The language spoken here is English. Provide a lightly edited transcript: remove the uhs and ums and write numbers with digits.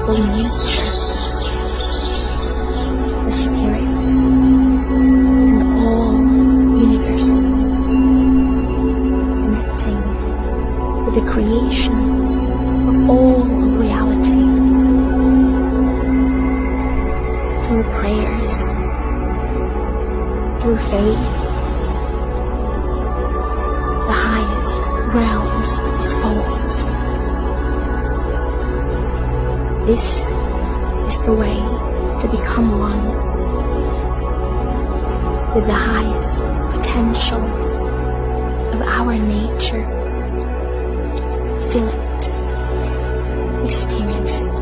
peaceful nature, the spirit and all universe connecting with the creation of all reality through prayers, through faith. The highest realms of thoughts. This is the way to become one with the highest potential of our nature. Feel it, experience it.